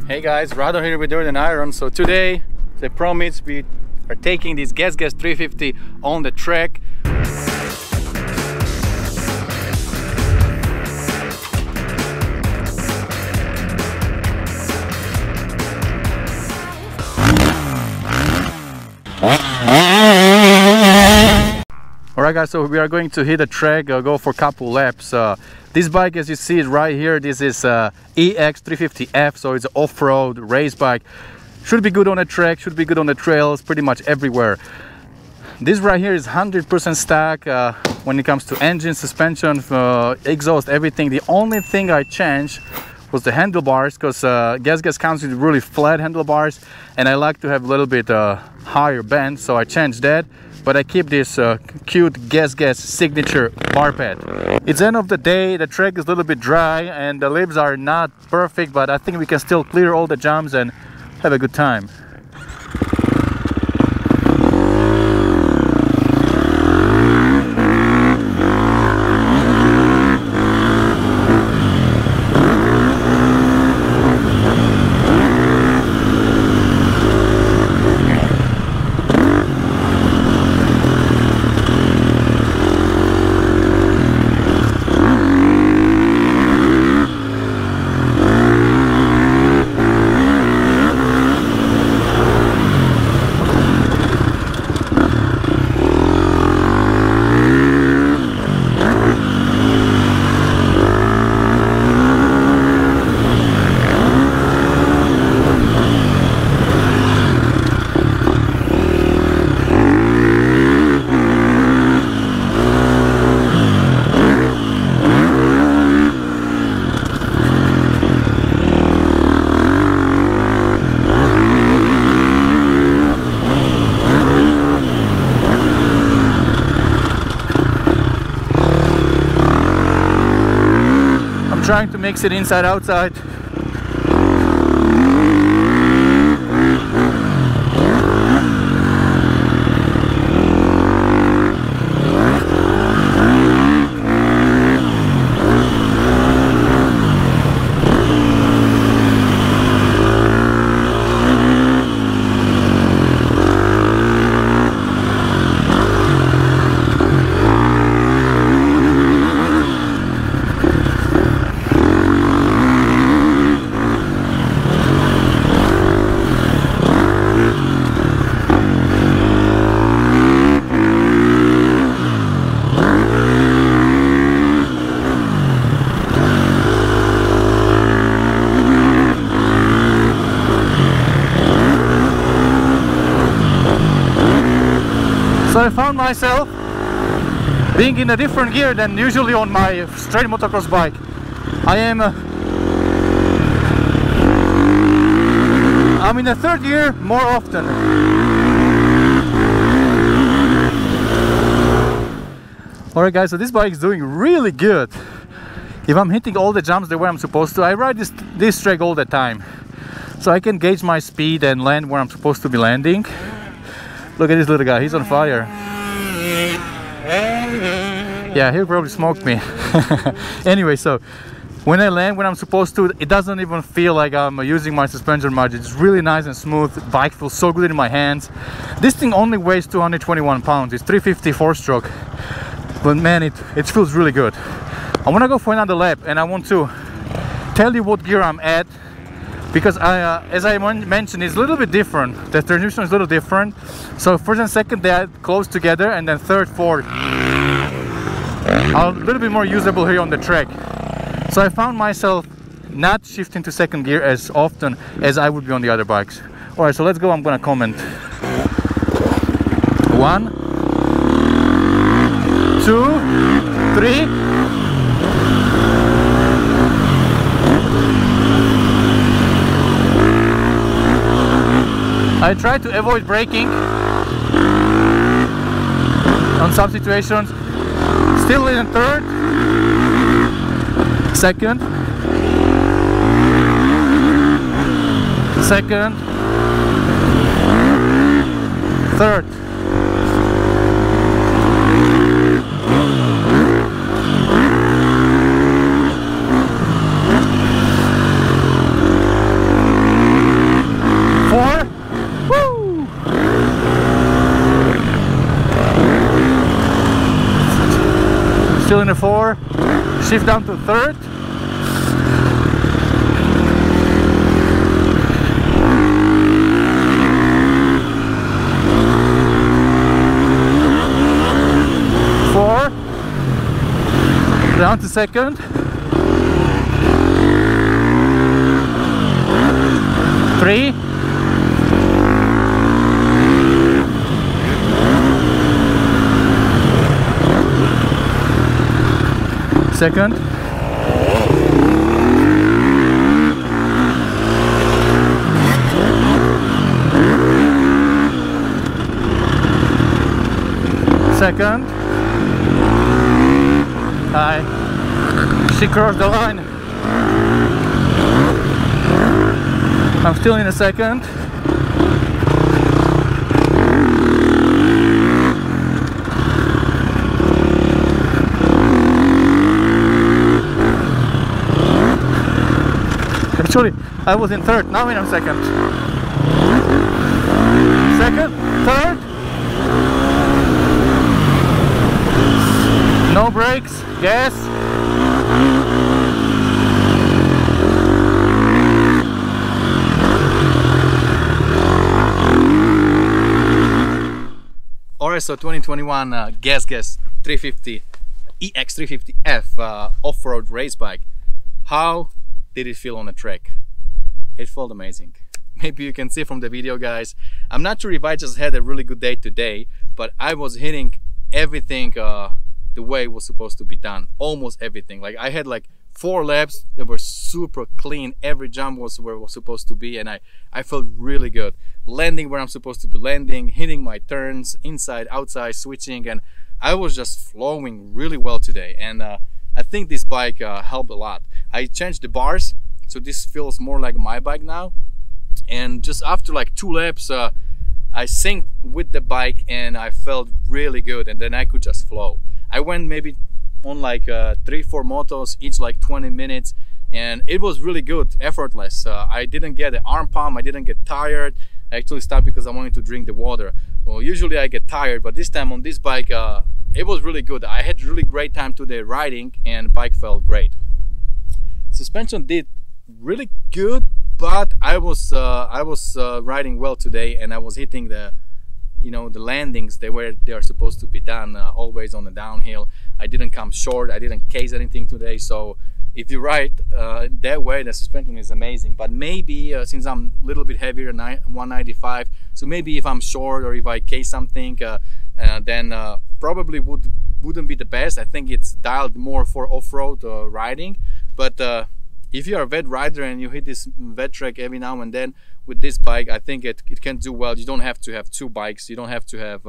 Hey guys, Rado here with Dirt and Iron. So today, the promise, we are taking this GasGas 350 on the track. Alright guys, so we are going to hit the track, go for a couple laps. This bike, as you see it right here, this is EX350F, so it's an off-road race bike. Should be good on the track, should be good on the trails, pretty much everywhere. This right here is 100% stock when it comes to engine, suspension, exhaust, everything. The only thing I changed was the handlebars, because GasGas comes with really flat handlebars and I like to have a little bit higher bend, so I changed that. But I keep this cute GasGas signature bar pad. It's the end of the day, the track is a little bit dry and the libs are not perfect, but I think we can still clear all the jumps and have a good time. Trying to mix it inside outside. So I found myself being in a different gear than usually on my straight motocross bike. I'm in the third gear more often. Alright guys, so this bike is doing really good. If I'm hitting all the jumps the way I'm supposed to, I ride this track all the time. So I can gauge my speed and land where I'm supposed to be landing. Look at this little guy, he's on fire. Yeah, he'll probably smoke me. Anyway, so when I land when I'm supposed to, it doesn't even feel like I'm using my suspension margin. It's really nice and smooth. The bike feels so good in my hands. This thing only weighs 221 pounds. It's 350 4-stroke. But man, it feels really good. I want to go for another lap and I want to tell you what gear I'm at. Because as I mentioned, it's a little bit different. The transmission is a little different. So first and second, they are close together, and then third, fourth are a little bit more usable here on the track. So I found myself not shifting to second gear as often as I would be on the other bikes. All right, so let's go. I'm gonna comment. 1, 2, 3. I try to avoid braking on some situations. Still in third, second, third. Still in the 4, shift down to 3rd. Down to 2nd. 3. 2nd. 2nd. Hi. She crossed the line. I'm still in a 2nd. Actually, I was in 3rd, now I'm in 2nd. 2nd, 3rd. No brakes, gas. Alright, so 2021 Gas 350 EX350F off-road race bike. How did it feel on the track? It felt amazing. Maybe you can see from the video, guys. I'm not sure if I just had a really good day today, but I was hitting everything the way it was supposed to be done. Almost everything. Like I had like 4 laps that were super clean. Every jump was where it was supposed to be, and I felt really good. Landing where I'm supposed to be landing, hitting my turns, inside, outside, switching, and I was just flowing really well today. And I think this bike helped a lot. I changed the bars, so this feels more like my bike now. And just after like 2 laps, I synced with the bike and I felt really good, and then I could just flow. I went maybe on like 3-4 motos, each like 20 minutes, and it was really good, effortless. I didn't get an arm pump, I didn't get tired. I actually stopped because I wanted to drink the water. Well, usually I get tired, but this time on this bike, it was really good. I had really great time today riding, and bike felt great. Suspension did really good, but I was riding well today, and I was hitting the the landings they are supposed to be done, always on the downhill. I didn't come short, I didn't case anything today. So if you ride that way, the suspension is amazing. But maybe since I'm a little bit heavier, 195, so maybe if I'm short or if I case something, then probably wouldn't be the best. I think it's dialed more for off-road riding. But if you are a vet rider and you hit this vet track every now and then with this bike, I think it can do well. You don't have to have 2 bikes. You don't have to have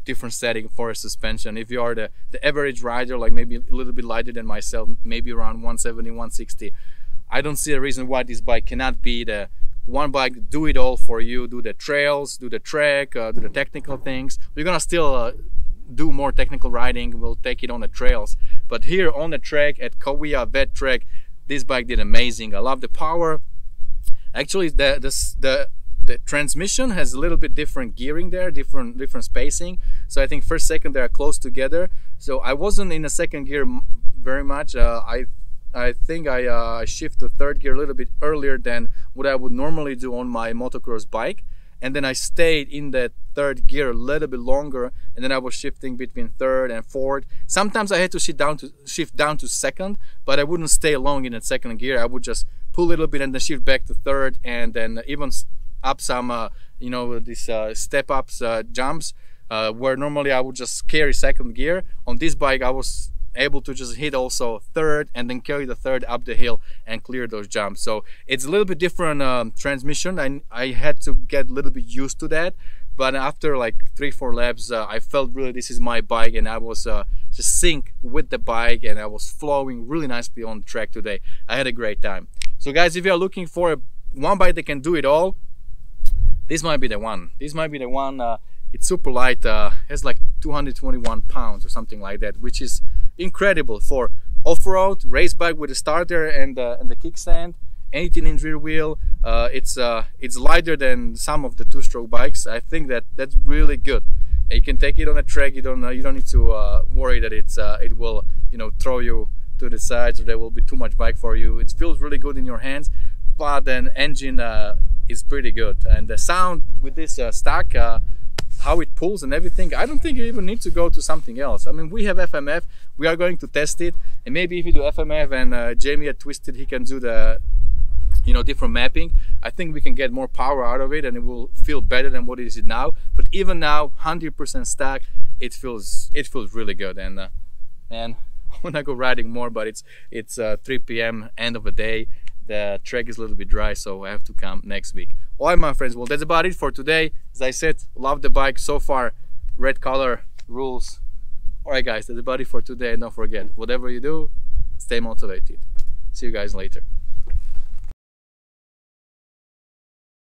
different setting for a suspension. If you are the average rider, like maybe a little bit lighter than myself, maybe around 170, 160, I don't see a reason why this bike cannot be the one bike, do it all for you. Do the trails, do the track, do the technical things. We're gonna still do more technical riding. We'll take it on the trails, but here on the track at Kawia Vet Track, this bike did amazing. I love the power. Actually, the transmission has a little bit different gearing there, different spacing. So I think first, second they are close together. So I wasn't in the second gear very much. I think I shift to third gear a little bit earlier than what I would normally do on my motocross bike. And then I stayed in that third gear a little bit longer, and then I was shifting between third and fourth. Sometimes I had to shift down to second, but I wouldn't stay long in that second gear. I would just pull a little bit and then shift back to third, and then even up some these step ups, jumps, where normally I would just carry second gear. On this bike I was able to just hit also third and then carry the third up the hill and clear those jumps. So it's a little bit different transmission. I had to get a little bit used to that, but after like 3-4 laps I felt really this is my bike, and I was just sync with the bike, and I was flowing really nicely on the track today. I had a great time. So guys, if you are looking for one bike that can do it all, this might be the one. This might be the one. It's super light, has like 221 pounds or something like that, which is incredible for off-road race bike with a starter and the kickstand, 18-inch rear wheel. It's lighter than some of the 2-stroke bikes. I think that's really good. and you can take it on a track. You don't need to worry that it will, you know, throw you to the sides, or there will be too much bike for you. It feels really good in your hands, but then engine is pretty good, and the sound with this stack, how it pulls and everything, I don't think you even need to go to something else. I mean, we have FMF, we are going to test it, and maybe if you do FMF and Jamie at Twisted, he can do the, you know, different mapping, I think we can get more power out of it and it will feel better than what it is now. But even now, 100% stack, it feels really good. And I want to go riding more, but it's 3 p.m. end of the day. The track is a little bit dry, so I have to come next week. All right, my friends, well, that's about it for today. As I said, love the bike so far. Red color rules. All right, guys, that's about it for today. And don't forget, whatever you do, stay motivated. See you guys later.